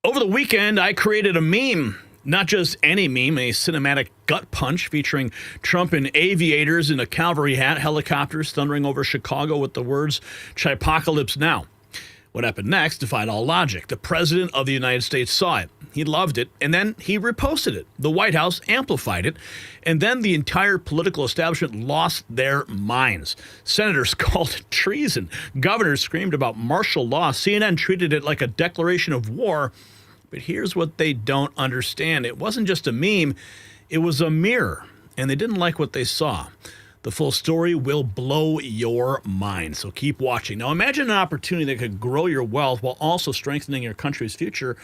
Over the weekend, I created a meme. Not just any meme, a cinematic gut punch featuring Trump in aviators in a cavalry hat, helicopters thundering over Chicago with the words, Chipocalypse Now. What happened next defied all logic. The president of the United States saw it. He loved it, and then he reposted it. The White House amplified it, and then the entire political establishment lost their minds. Senators called it treason. Governors screamed about martial law. CNN treated it like a declaration of war. But here's what they don't understand. It wasn't just a meme, it was a mirror, and they didn't like what they saw. The full story will blow your mind, so keep watching. Now imagine an opportunity that could grow your wealth while also strengthening your country's future.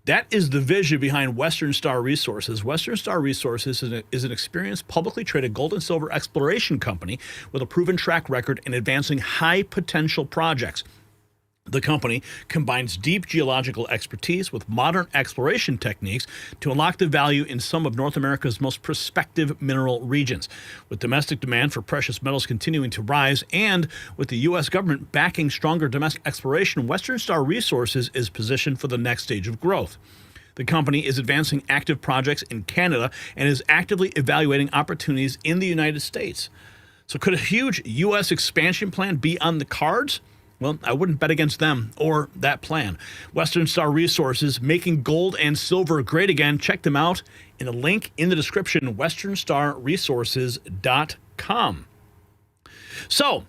That is the vision behind Western Star Resources. Western Star Resources is an experienced, publicly traded gold and silver exploration company with a proven track record in advancing high-potential projects. The company combines deep geological expertise with modern exploration techniques to unlock the value in some of North America's most prospective mineral regions. With domestic demand for precious metals continuing to rise and with the U.S. government backing stronger domestic exploration, Western Star Resources is positioned for the next stage of growth. The company is advancing active projects in Canada and is actively evaluating opportunities in the United States. So could a huge U.S. expansion plan be on the cards? Well, I wouldn't bet against them or that plan. Western Star Resources, making gold and silver great again. Check them out in a link in the description, westernstarresources.com. So,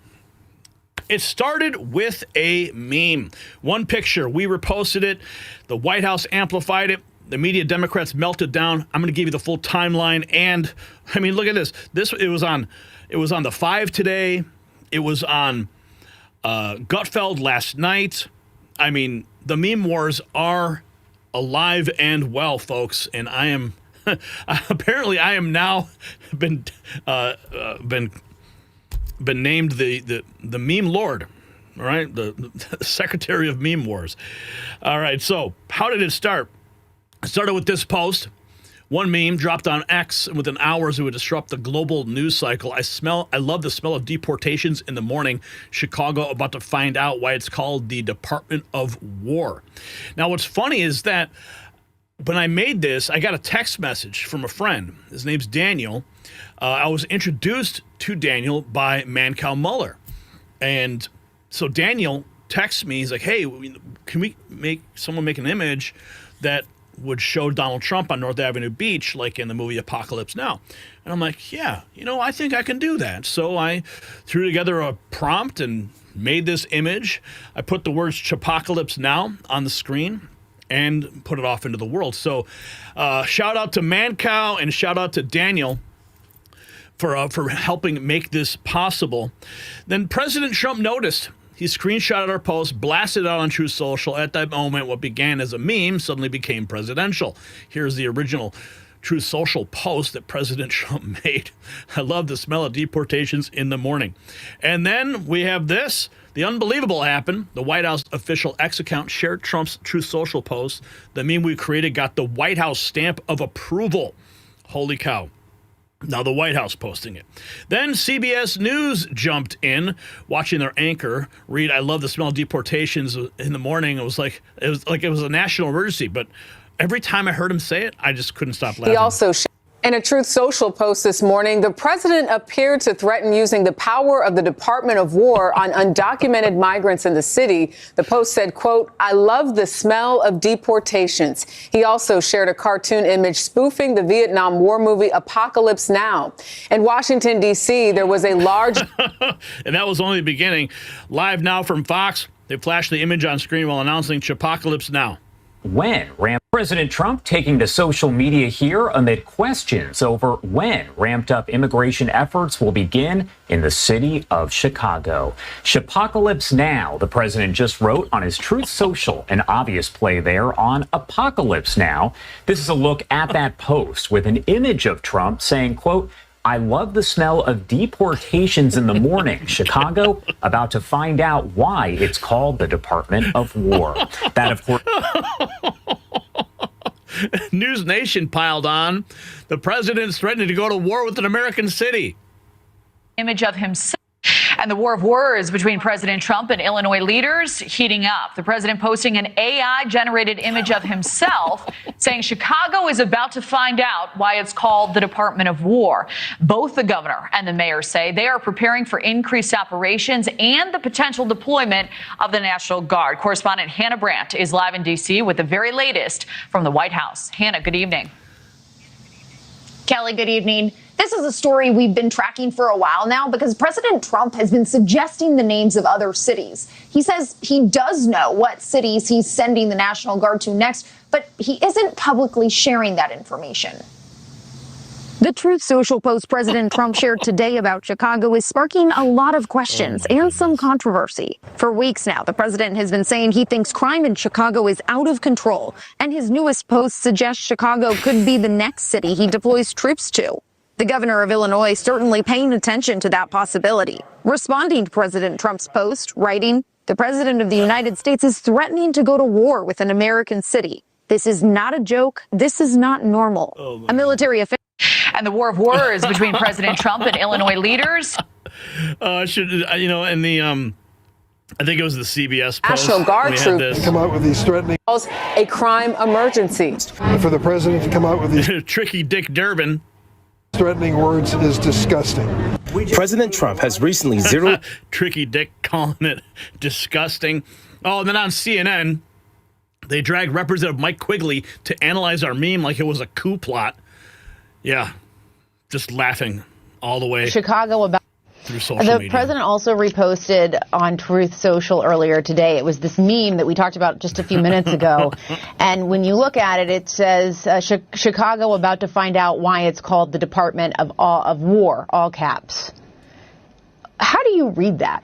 it started with a meme. One picture, we reposted it. The White House amplified it. The media Democrats melted down. I'm going to give you the full timeline. And, I mean, look at this. It was on the 5 today. It was on Gutfeld last night. I mean, the meme wars are alive and well, folks, and I am apparently I am now been named the meme lord. All right, the secretary of meme wars. All right, so how did it start? It started with this post. One meme dropped on X, and within hours it would disrupt the global news cycle. I love the smell of deportations in the morning. Chicago about to find out why it's called the Department of War. Now, what's funny is that when I made this, I got a text message from a friend. His name's Daniel. I was introduced to Daniel by Mancow Muller. And so Daniel texts me. He's like, hey, can we make an image that would show Donald Trump on North Avenue Beach, like in the movie Apocalypse Now? And I'm like, yeah, I think I can do that. So I threw together a prompt and made this image. I put the words Chipocalypse Now on the screen and put it off into the world. So shout out to Mancow and shout out to Daniel for helping make this possible. Then President Trump noticed. He screenshotted our post, blasted it out on Truth Social. At that moment, what began as a meme suddenly became presidential. Here's the original Truth Social post that President Trump made. I love the smell of deportations in the morning. And then we have this. The unbelievable happened. The White House official X account shared Trump's Truth Social post. The meme we created got the White House stamp of approval. Holy cow. Now the White House posting it. Then CBS News jumped in, watching their anchor read, I love the smell of deportations in the morning. It was like it was a national emergency, but every time I heard him say it, I just couldn't stop laughing. He also in a Truth Social post this morning, the president appeared to threaten using the power of the Department of War on undocumented migrants in the city. The post said, quote, I love the smell of deportations. He also shared a cartoon image spoofing the Vietnam War movie Apocalypse Now. In Washington, D.C., there was a large... And that was only the beginning. Live now from Fox, they flashed the image on screen while announcing Chipocalypse Now. When President Trump taking to social media here amid questions over when ramped up immigration efforts will begin in the city of Chicago. Chipocalypse Now, the president just wrote on his Truth Social, an obvious play there on Apocalypse Now. This is a look at that post with an image of Trump saying, quote, I love the smell of deportations in the morning. Chicago about to find out why it's called the Department of War. That, of course. News Nation piled on. The president's threatening to go to war with an American city. Image of himself And the war of words between President Trump and Illinois leaders heating up. The president posting an AI-generated image of himself saying Chicago is about to find out why it's called the Department of War. Both the governor and the mayor say they are preparing for increased operations and the potential deployment of the National Guard. Correspondent Hannah Brandt is live in D.C. with the very latest from the White House. Hannah, good evening. Kelly, good evening. This is a story we've been tracking for a while now because President Trump has been suggesting the names of other cities. He says he does know what cities he's sending the National Guard to next, but he isn't publicly sharing that information. The Truth Social post President Trump shared today about Chicago is sparking a lot of questions and some controversy. For weeks now, the president has been saying he thinks crime in Chicago is out of control, and his newest post suggests Chicago could be the next city he deploys troops to. The governor of Illinois certainly paying attention to that possibility. Responding to President Trump's post, writing, "The president of the United States is threatening to go to war with an American city. This is not a joke. This is not normal." A military official. And the war of words between President Trump and Illinois leaders. I think it was the CBS post. National Guard troops come out with these threatening. A crime emergency. For the president to come out with these Tricky Dick Durbin. Threatening words is disgusting. President Trump has recently zeroed. Tricky Dick calling it disgusting. Oh, and then on CNN, they dragged Representative Mike Quigley to analyze our meme like it was a coup plot. Yeah, just laughing all the way. Chicago about through social media. President also reposted on Truth Social earlier today. It was this meme that we talked about just a few minutes ago. And when you look at it, it says Chicago about to find out why it's called the Department of War, all caps. How do you read that?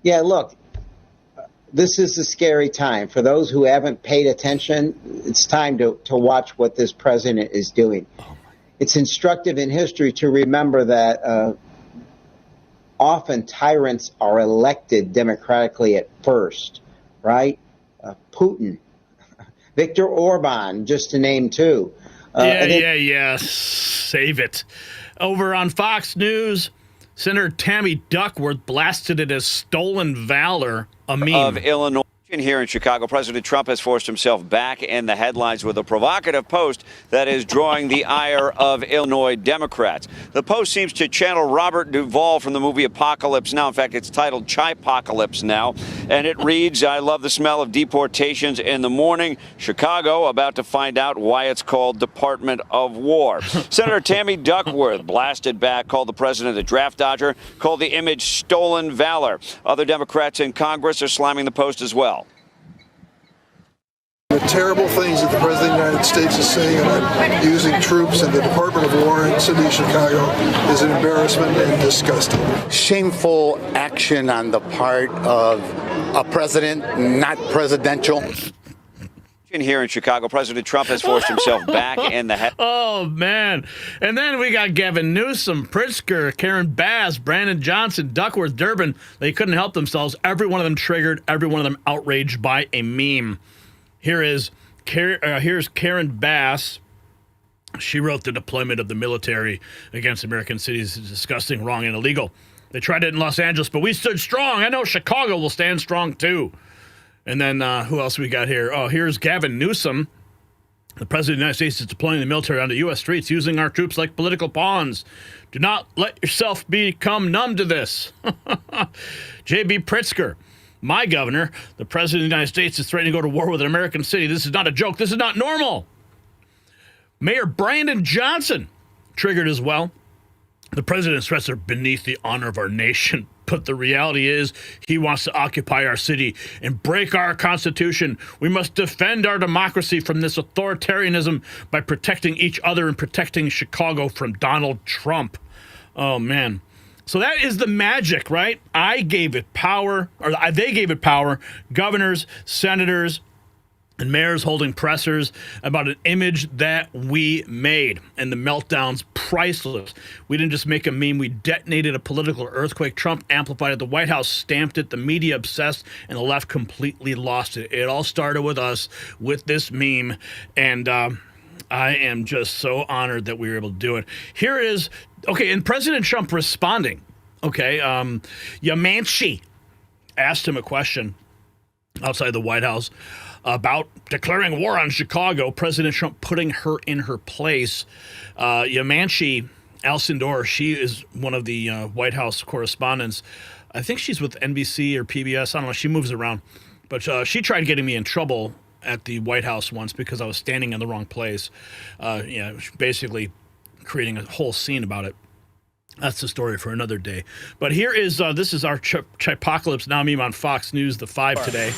Yeah, look, this is a scary time. For those who haven't paid attention, it's time to watch what this president is doing. It's instructive in history to remember that often tyrants are elected democratically at first, right? Putin, Viktor Orban, just to name two. Save it. Over on Fox News, Senator Tammy Duckworth blasted it as stolen valor, a meme. Of Illinois. Here in Chicago, President Trump has forced himself back in the headlines with a provocative post that is drawing the ire of Illinois Democrats. The post seems to channel Robert Duvall from the movie Apocalypse Now. In fact, it's titled Chipocalypse Now, and it reads, "I love the smell of deportations in the morning. Chicago about to find out why it's called Department of War." Senator Tammy Duckworth blasted back, called the president a draft dodger, called the image stolen valor. Other Democrats in Congress are slamming the post as well. The terrible things that the President of the United States is saying about using troops in the Department of War in the city of Chicago is an embarrassment and disgusting. Shameful action on the part of a president, not presidential. Here in Chicago, President Trump has forced himself back in the head. Oh, man. And then we got Gavin Newsom, Pritzker, Karen Bass, Brandon Johnson, Duckworth, Durbin. They couldn't help themselves. Every one of them triggered, every one of them outraged by a meme. Here's Karen Bass. She wrote, "The deployment of the military against American cities is disgusting, wrong, and illegal. They tried it in Los Angeles, but we stood strong. I know Chicago will stand strong, too." And then who else we got here? Oh, here's Gavin Newsom. "The President of the United States is deploying the military onto U.S. streets, using our troops like political pawns. Do not let yourself become numb to this." J.B. Pritzker. "My governor, the President of the United States, is threatening to go to war with an American city. This is not a joke. This is not normal." Mayor Brandon Johnson triggered as well. "The president's threats are beneath the honor of our nation. But the reality is he wants to occupy our city and break our Constitution. We must defend our democracy from this authoritarianism by protecting each other and protecting Chicago from Donald Trump." Oh, man. So that is the magic, right? I gave it power, or they gave it power, governors, senators, and mayors holding pressers about an image that we made. And the meltdown's priceless. We didn't just make a meme, we detonated a political earthquake. Trump amplified it, the White House stamped it, the media obsessed, and the left completely lost it. It all started with us, with this meme, and I am just so honored that we were able to do it. Here is, okay, and President Trump responding. Okay, Yamanshi asked him a question outside the White House about declaring war on Chicago, President Trump putting her in her place. Yamanshi Alcindor, she is one of the White House correspondents. I think she's with NBC or PBS. I don't know. She moves around. But she tried getting me in trouble at the White House once because I was standing in the wrong place. Basically creating a whole scene about it. That's the story for another day. But here is, this is our Chipocalypse Now meme on Fox News, the 5 today.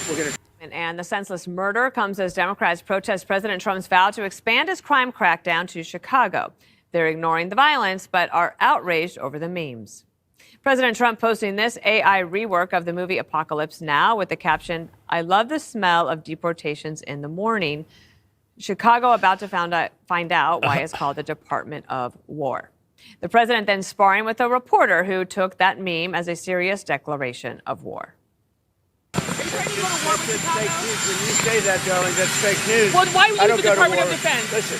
And the senseless murder comes as Democrats protest President Trump's vow to expand his crime crackdown to Chicago. They're ignoring the violence, but are outraged over the memes. President Trump posting this AI rework of the movie Apocalypse Now with the caption, "I love the smell of deportations in the morning. Chicago about to find out why it's called the Department of War." The president then sparring with a reporter who took that meme as a serious declaration of war. That's fake news. When you say that, darling, that's fake news. Well, why would you leave the Department of Defense? Listen,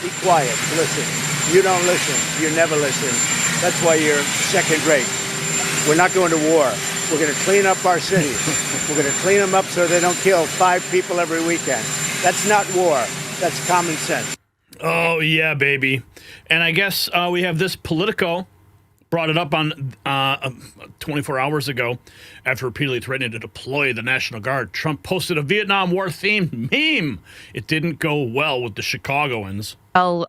be quiet. Listen. You don't listen. You never listen. That's why you're second rate. We're not going to war. We're going to clean up our cities. We're going to clean them up so they don't kill 5 people every weekend. That's not war. That's common sense. Oh, yeah, baby. And I guess we have this Politico brought it up on 24 hours ago after repeatedly threatening to deploy the National Guard. Trump posted a Vietnam War themed meme. It didn't go well with the Chicagoans. Well,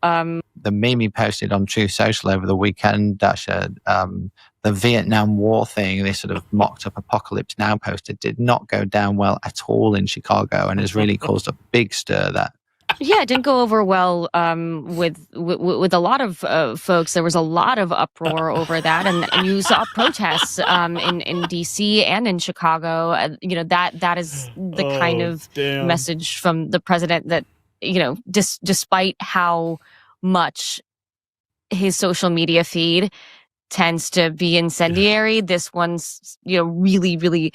the meme he posted on Truth Social over the weekend, Dasha, the Vietnam War thing, this sort of mocked up Apocalypse Now poster, did not go down well at all in Chicago and has really caused a big stir there. Yeah, it didn't go over well with a lot of folks. There was a lot of uproar over that, and you saw protests in D.C. and in Chicago. That is the kind of message from the president that, despite how much his social media feed tends to be incendiary, this one's really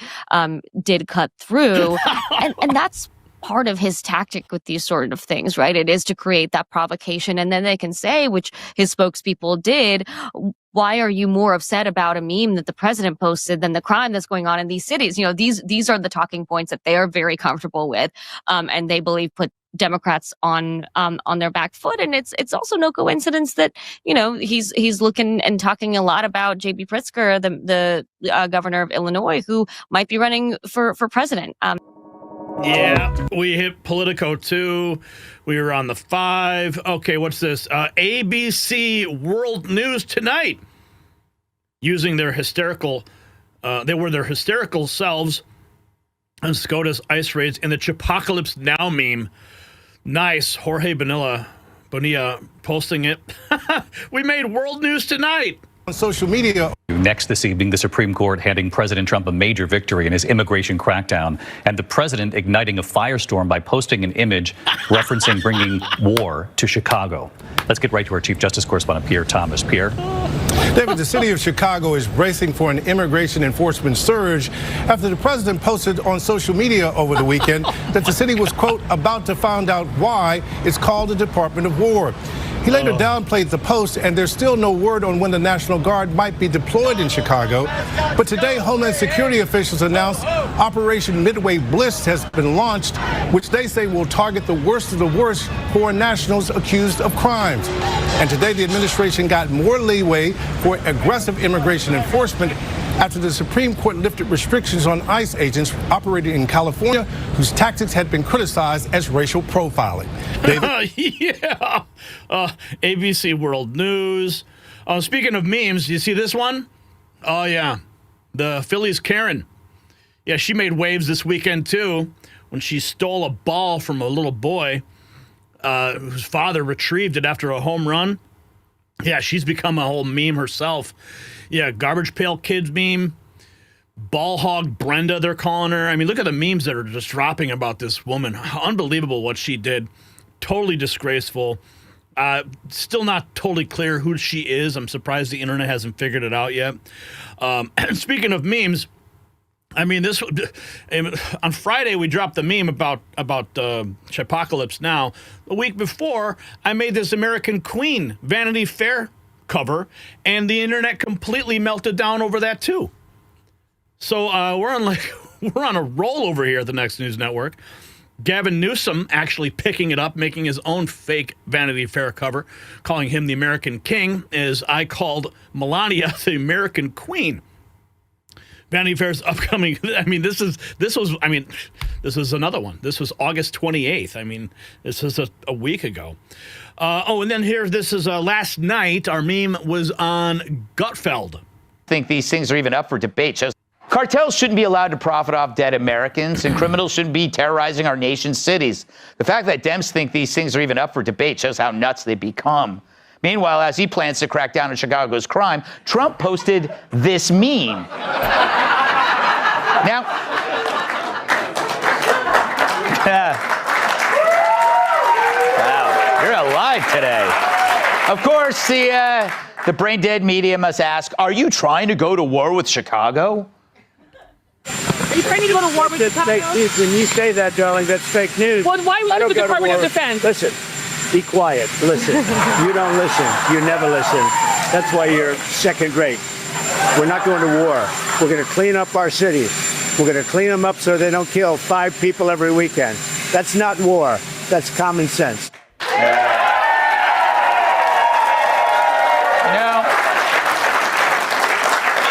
did cut through, and that's part of his tactic with these sort of things, right? It is to create that provocation, and then they can say, which his spokespeople did, why are you more upset about a meme that the president posted than the crime that's going on in these cities? These are the talking points that they are very comfortable with, and they believe put Democrats on their back foot. And it's also no coincidence that he's looking and talking a lot about J.B. Pritzker, the governor of Illinois, who might be running for president. Yeah, we hit Politico too. We were on the 5. Okay, what's this? ABC World News Tonight. Using their hysterical, they were their hysterical selves on SCOTUS ice raids in the Chipocalypse Now meme. Nice. Jorge Bonilla posting it. We made World News Tonight. On social media. Next this evening, the Supreme Court handing President Trump a major victory in his immigration crackdown, and the president igniting a firestorm by posting an image referencing bringing war to Chicago. Let's get right to our Chief Justice correspondent, Pierre Thomas. Pierre. David, the city of Chicago is bracing for an immigration enforcement surge after the president posted on social media over the weekend that the city was, quote, about to find out why it's called the Department of War. He later downplayed the post, and there's still no word on when the National Guard might be deployed in Chicago. But today, Homeland Security officials announced Operation Midway Bliss has been launched, which they say will target the worst of the worst foreign nationals accused of crimes. And today, the administration got more leeway for aggressive immigration enforcement after the Supreme Court lifted restrictions on ICE agents operating in California whose tactics had been criticized as racial profiling. Yeah. ABC World News. Speaking of memes, you see this one? Oh, yeah. The Phillies Karen. Yeah, she made waves this weekend, too, when she stole a ball from a little boy whose father retrieved it after a home run. Yeah, she's become a whole meme herself. Yeah, Garbage Pail Kids meme. Ball Hog Brenda, they're calling her. I mean, look at the memes that are just dropping about this woman. Unbelievable what she did. Totally disgraceful. Still not totally clear who she is. I'm surprised the internet hasn't figured it out yet. Speaking of memes, I mean, on Friday we dropped the meme about Chipocalypse Now. The week before, I made this American Queen Vanity Fair cover, and the internet completely melted down over that too. So we're on a roll over here at the Next News Network. Gavin Newsom actually picking it up, making his own fake Vanity Fair cover, calling him the American King, as I called Melania the American Queen. Vanity Fair's upcoming. This is another one. This was August 28th. This is a week ago. And then here, this is last night. Our meme was on Gutfeld. Think these things are even up for debate. Cartels shouldn't be allowed to profit off dead Americans, and criminals shouldn't be terrorizing our nation's cities. The fact that Dems think these things are even up for debate shows how nuts they become. Meanwhile, as he plans to crack down on Chicago's crime, Trump posted this meme. Now, wow, you're alive today. Of course, the brain-dead media must ask, are you trying to go to war with Chicago? Are you trying to go to war with Chicago? When you say that, darling, that's fake news. Well, why would the Department of Defense? Listen, be quiet. Listen. You don't listen. You never listen. That's why you're second rate. We're not going to war. We're going to clean up our cities. We're going to clean them up so they don't kill 5 people every weekend. That's not war. That's common sense.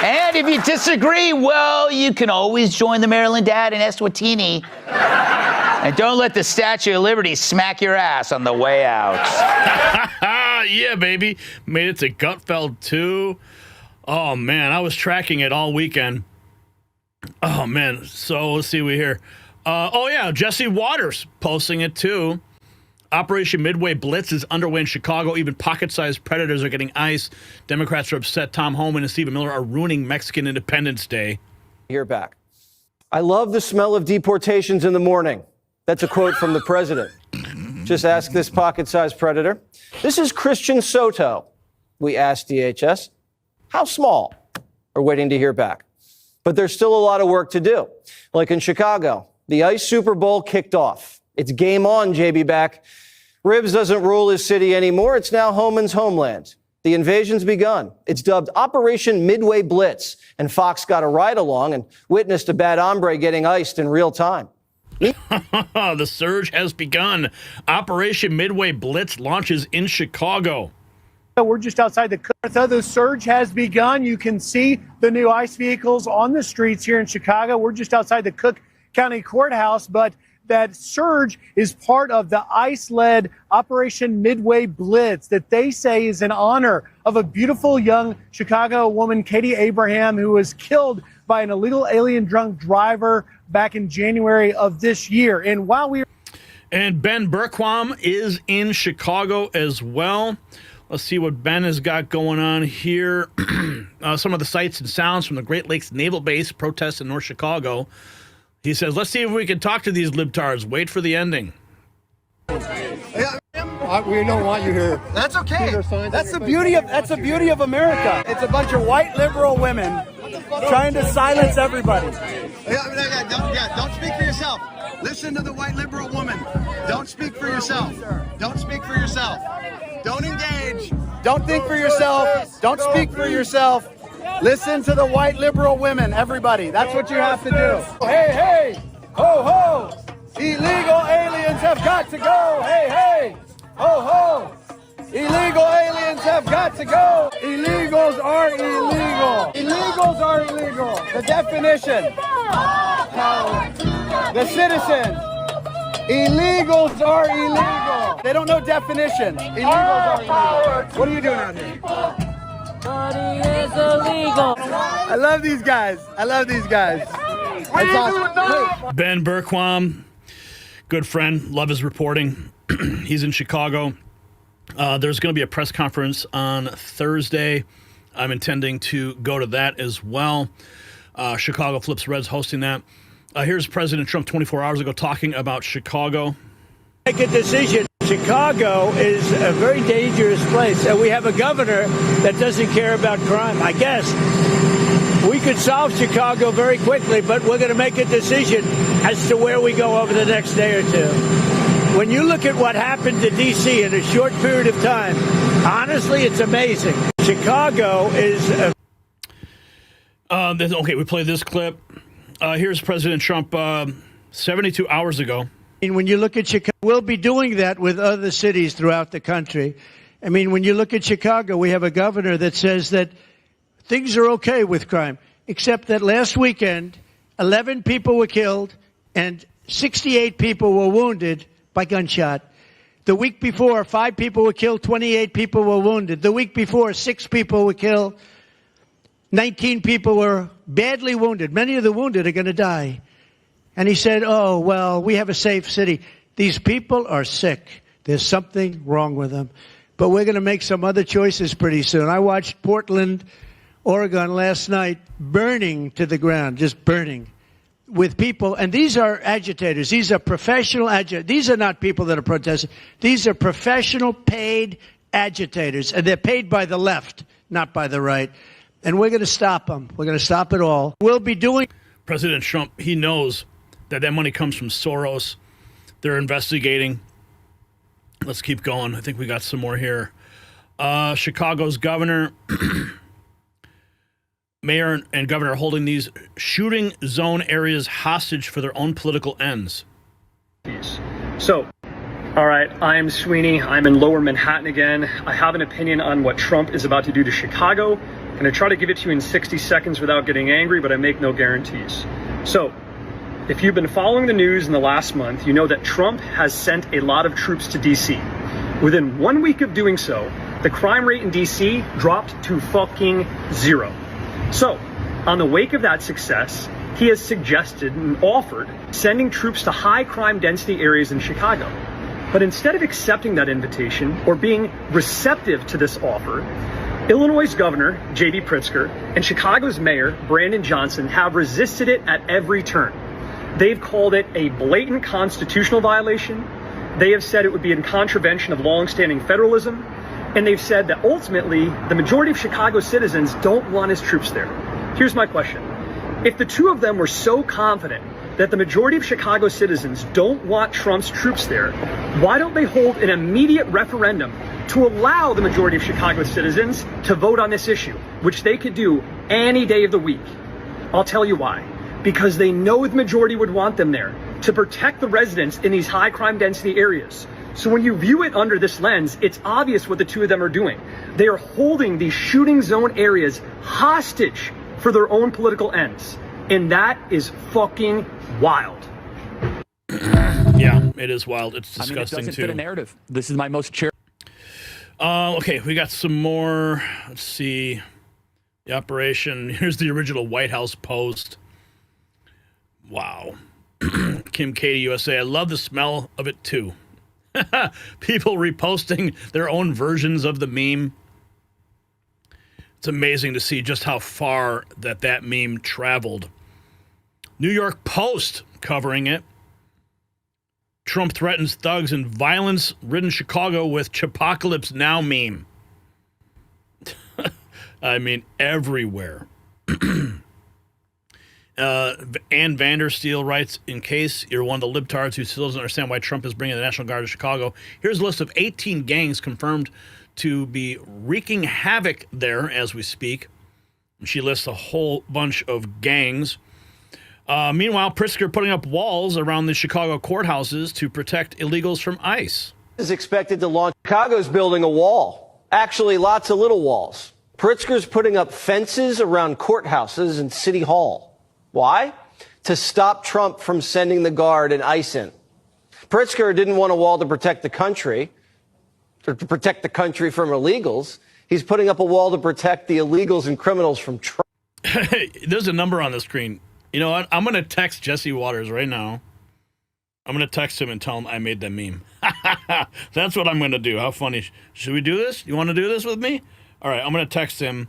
And if you disagree, well, you can always join the Maryland Dad in Eswatini. And don't let the Statue of Liberty smack your ass on the way out. Yeah, baby. Made it to Gutfeld, too. Oh, man. I was tracking it all weekend. Oh, man. So let's see what we hear. Jesse Waters posting it, too. Operation Midway Blitz is underway in Chicago. Even pocket-sized predators are getting ice. Democrats are upset Tom Homan and Stephen Miller are ruining Mexican Independence Day. You're back. I love the smell of deportations in the morning. That's a quote from the president. Just ask this pocket-sized predator. This is Christian Soto. We asked DHS, how small? We're waiting to hear back. But there's still a lot of work to do. Like in Chicago, the ICE Super Bowl kicked off. It's game on, JB back. Ribs doesn't rule his city anymore. It's now Homan's homeland. The invasion's begun. It's dubbed Operation Midway Blitz. And Fox got a ride along and witnessed a bad hombre getting iced in real time. The surge has begun. Operation Midway Blitz launches in Chicago. We're just outside the Gutfeld. The surge has begun. You can see the new ICE vehicles on the streets here in Chicago. We're just outside the Cook County Courthouse, but that surge is part of the ICE-led Operation Midway Blitz that they say is in honor of a beautiful young Chicago woman, Katie Abraham, who was killed by an illegal alien drunk driver back in January of this year. And And Ben Berquam is in Chicago as well. Let's see what Ben has got going on here. Some of the sights and sounds from the Great Lakes Naval Base protests in North Chicago. He says, let's see if we can talk to these libtards. Wait for the ending. We don't want you here. That's okay. That's the beauty of America. It's a bunch of white liberal women trying to silence everybody. Don't speak for yourself. Listen to the white liberal woman. Don't speak for yourself. Don't speak for yourself. Don't engage. Don't think for yourself. Don't speak for yourself. Listen to the white liberal women, everybody. That's what you have to do. Hey, hey, ho, ho. Illegal aliens have got to go. Hey, hey, ho, ho. Illegal aliens have got to go. Illegals are illegal. Illegals are illegal. The definition. The citizens. Illegals are illegal. They don't know definition. Illegals are illegal. What are you doing out here? Money is illegal. I love these guys. I love these guys. That's awesome. Ben Berquam, good friend, love his reporting. He's in Chicago. There's going to be a press conference on Thursday. I'm intending to go to that as well. Chicago Flips Reds hosting that. Here's President Trump 24 hours ago talking about Chicago. Make a decision. Chicago is a very dangerous place, and we have a governor that doesn't care about crime. I guess we could solve Chicago very quickly, but we're going to make a decision as to where we go over the next day or two. When you look at what happened to D.C. in a short period of time, Honestly, it's amazing. Chicago is okay, we played this clip. Here's President Trump 72 hours ago. And when you look at Chicago, we'll be doing that with other cities throughout the country. I mean, when you look at Chicago, we have a governor that says that things are okay with crime, except that last weekend, 11 people were killed and 68 people were wounded by gunshot. The week before, 5 people were killed, 28 people were wounded. The week before, 6 people were killed, 19 people were badly wounded. Many of the wounded are going to die. And he said, oh, well, we have a safe city. These people are sick. There's something wrong with them. But we're going to make some other choices pretty soon. I watched Portland, Oregon last night burning to the ground, just burning with people. And these are agitators. These are professional agitators. These are not people that are protesting. These are professional paid agitators. And they're paid by the left, not by the right. And we're going to stop them. We're going to stop it all. We'll be doing. President Trump, he knows that money comes from Soros. They're investigating. Let's keep going. I think we got some more here. Chicago's governor, mayor and governor are holding these shooting zone areas hostage for their own political ends. So, all right, I'm Sweeney. I'm in Lower Manhattan again. I have an opinion on what Trump is about to do to Chicago. I'm going to try to give it to you in 60 seconds without getting angry, but I make no guarantees. So, if you've been following the news in the last month, you know that Trump has sent a lot of troops to D.C. Within 1 week of doing so, the crime rate in D.C. dropped to fucking 0. So, on the wake of that success, he has suggested and offered sending troops to high crime density areas in Chicago. But instead of accepting that invitation or being receptive to this offer, Illinois' governor, J.B. Pritzker, and Chicago's mayor, Brandon Johnson, have resisted it at every turn. They've called it a blatant constitutional violation. They have said it would be in contravention of longstanding federalism. And they've said that ultimately, the majority of Chicago citizens don't want his troops there. Here's my question. If the two of them were so confident that the majority of Chicago citizens don't want Trump's troops there, why don't they hold an immediate referendum to allow the majority of Chicago citizens to vote on this issue, which they could do any day of the week? I'll tell you why. Because they know the majority would want them there to protect the residents in these high crime density areas. So when you view it under this lens, it's obvious what the two of them are doing. They are holding these shooting zone areas hostage for their own political ends. And that is fucking wild. Yeah, it is wild. It's disgusting, it doesn't too. fit a narrative. This is my most okay, we got some more. Let's see. The operation. Here's the original White House post. Wow. Kim Katie USA. I love the smell of it, too. People reposting their own versions of the meme. It's amazing to see just how far that meme traveled. New York Post covering it. Trump threatens thugs in violence-ridden Chicago with Chipocalypse Now meme. I mean, everywhere. Ann Vandersteel writes, in case you're one of the libtards who still doesn't understand why Trump is bringing the National Guard to Chicago, here's a list of 18 gangs confirmed to be wreaking havoc there as we speak. And she lists a whole bunch of gangs. Meanwhile, Pritzker putting up walls around the Chicago courthouses to protect illegals from ICE. Is expected to launch. Chicago's building a wall. Actually, lots of little walls. Pritzker's putting up fences around courthouses and City Hall. Why? To stop Trump from sending the Guard and ICE in. Pritzker didn't want a wall to protect the country, or to protect the country from illegals. He's putting up a wall to protect the illegals and criminals from Trump. Hey, there's a number on the screen. You know what? I'm going to text Jesse Waters right now. I'm going to text him and tell him I made that meme. That's what I'm going to do. How funny. Should we do this? You want to do this with me? All right, I'm going to text him.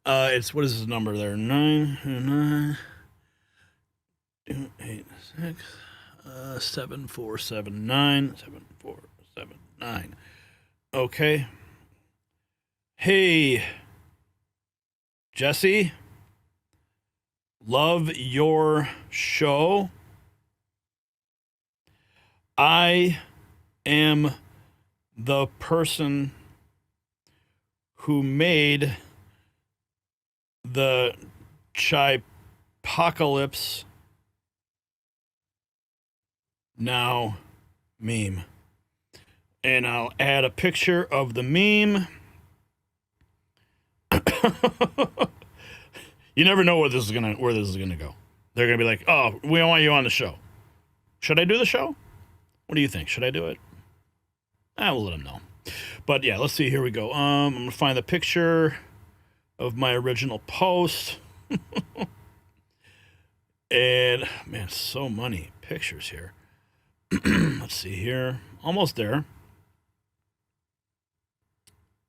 What is his number there? 986 7479 7479. Okay. Hey, Jesse. Love your show. I am the person who made the Chipocalypse Now meme. And I'll add a picture of the meme. You never know where this is gonna go. They're gonna be like, "Oh, we don't want you on the show." Should I do the show? What do you think? Should I do it? We'll let them know. But yeah, let's see. Here we go. I'm gonna find the picture of my original post. And man, so many pictures here. Let's see here. Almost there.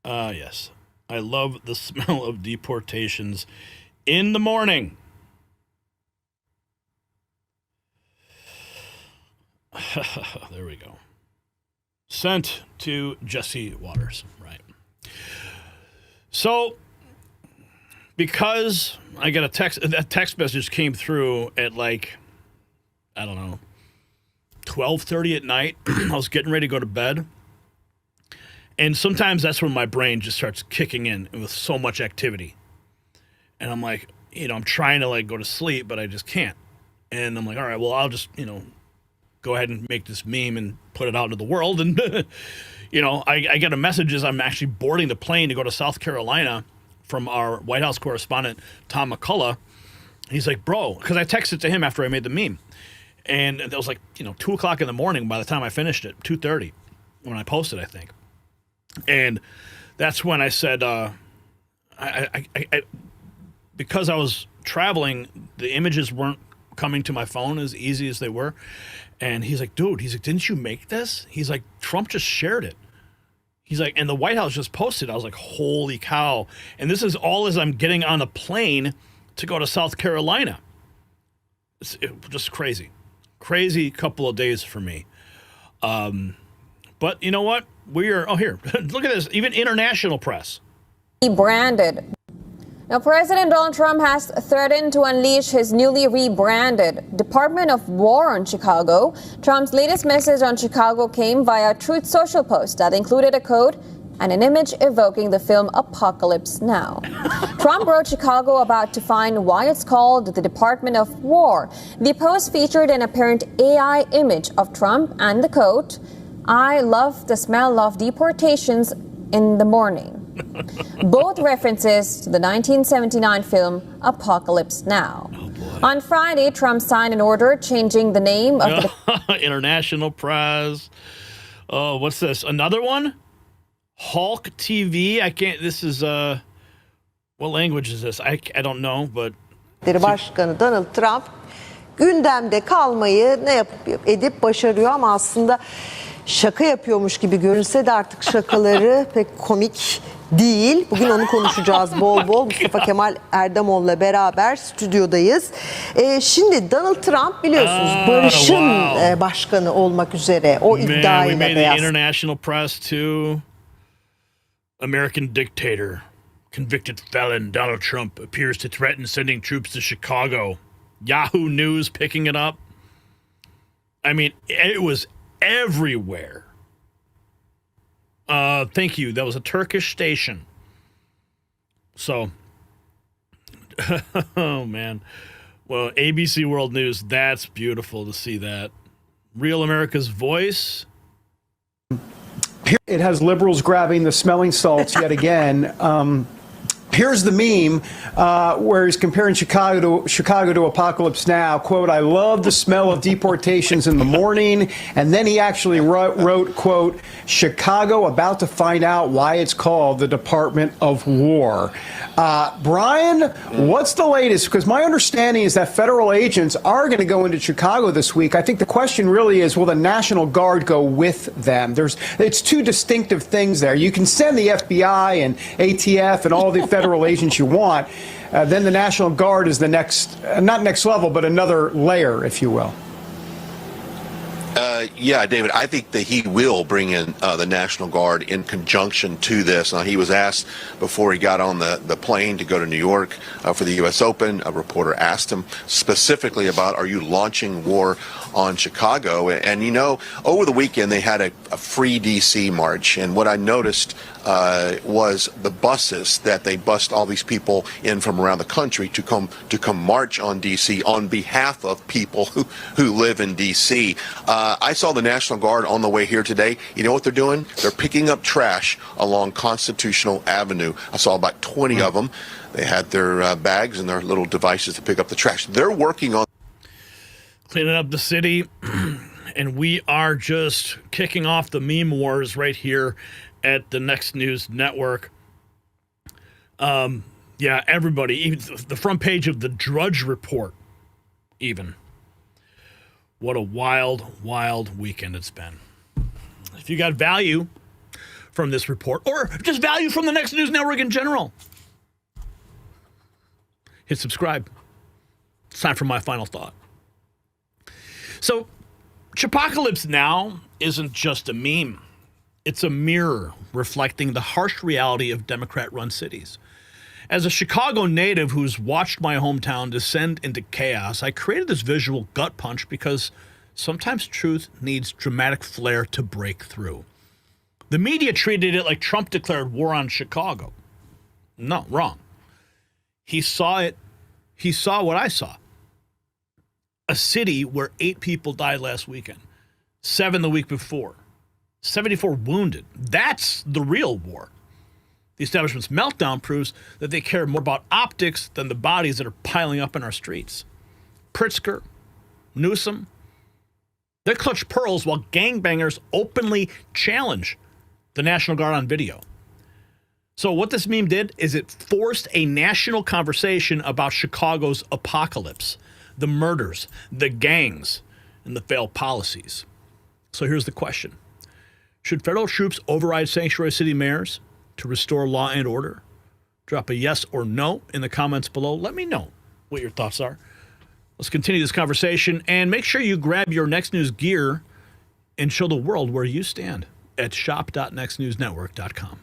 Yes. I love the smell of deportations in the morning. There we go. Sent to Jesse Waters. Right. So, because I got that text message came through at like, I don't know, 12:30 at night. I was getting ready to go to bed. And sometimes that's when my brain just starts kicking in with so much activity. And I'm like, I'm trying to like go to sleep, but I just can't. And I'm like, all right, well, I'll just, go ahead and make this meme and put it out into the world. And, I get a message as I'm actually boarding the plane to go to South Carolina from our White House correspondent, Tom McCullough. He's like, bro, because I texted to him after I made the meme. And that was like, 2 o'clock in the morning by the time I finished it, 2:30 when I posted, I think. And that's when I said, because I was traveling, the images weren't coming to my phone as easy as they were. And he's like, dude, didn't you make this? He's like, Trump just shared it. He's like, and the White House just posted. I was like, holy cow. And this is all as I'm getting on a plane to go to South Carolina. It's just crazy. Crazy couple of days for me. But you know what? Here, look at this. Even international press. Rebranded. Now, President Donald Trump has threatened to unleash his newly rebranded Department of War on Chicago. Trump's latest message on Chicago came via a Truth Social post that included a code and an image evoking the film Apocalypse Now. Trump wrote Chicago about to find why it's called the Department of War. The post featured an apparent AI image of Trump and the quote, "I love the smell of deportations in the morning." Both references to the 1979 film Apocalypse Now. On Friday, Trump signed an order changing the name of the International Prize. Oh, what's this? Another one? Hulk TV? I can't. This is what language is this? I don't know, but Başkanı Donald Trump gündemde kalmayı edip başarıyor ama aslında şaka yapıyormuş gibi görünse de artık şakaları pek komik değil. Bugün onu konuşacağız bol bol. Mustafa Kemal Erdamoğlu'la beraber stüdyodayız. Şimdi Donald Trump biliyorsunuz barışın başkanı olmak üzere o iddiayla beyaz. International press too. American dictator, convicted felon Donald Trump appears to threaten sending troops to Chicago. Yahoo News picking it up. I mean, it was everywhere. Thank you. That was a Turkish station. So, oh man. Well, ABC World News, that's beautiful to see that. Real America's Voice. It has liberals grabbing the smelling salts yet again. Here's the meme where he's comparing Chicago to Apocalypse Now. Quote, "I love the smell of deportations in the morning." And then he actually wrote, quote, "Chicago about to find out why it's called the Department of War." Brian, what's the latest? Because my understanding is that federal agents are going to go into Chicago this week. I think the question really is, will the National Guard go with them? It's two distinctive things there. You can send the FBI and ATF and all the federal agents you want. Then the National Guard is the next, not next level, but another layer, if you will. Yeah, David, I think that he will bring in the National Guard in conjunction to this. He was asked before he got on the plane to go to New York for the U.S. Open. A reporter asked him specifically about, are you launching war on Chicago? And, over the weekend they had a free D.C. march. And what I noticed was the buses that they bussed all these people in from around the country to come march on D.C. on behalf of people who live in D.C. I saw the National Guard on the way here today. You know what they're doing? They're picking up trash along Constitutional Avenue. I saw about 20 of them. They had their bags and their little devices to pick up the trash. They're working on cleaning up the city, and we are just kicking off the meme wars right here at the Next News Network. Yeah, everybody, even the front page of the Drudge Report, even. What a wild, wild weekend it's been. If you got value from this report, or just value from the Next News Network in general, hit subscribe. It's time for my final thought. So, Chipocalypse Now isn't just a meme. It's a mirror reflecting the harsh reality of Democrat-run cities. As a Chicago native who's watched my hometown descend into chaos, I created this visual gut punch because sometimes truth needs dramatic flair to break through. The media treated it like Trump declared war on Chicago. No, wrong. He saw it. He saw what I saw. A city where 8 people died last weekend, 7 the week before, 74 wounded. That's the real war. The establishment's meltdown proves that they care more about optics than the bodies that are piling up in our streets. Pritzker, Newsom, they clutch pearls while gangbangers openly challenge the National Guard on video. So what this meme did is it forced a national conversation about Chicago's apocalypse, the murders, the gangs, and the failed policies. So here's the question. Should federal troops override sanctuary city mayors to restore law and order? Drop a yes or no in the comments below. Let me know what your thoughts are. Let's continue this conversation, and make sure you grab your Next News gear and show the world where you stand at shop.nextnewsnetwork.com.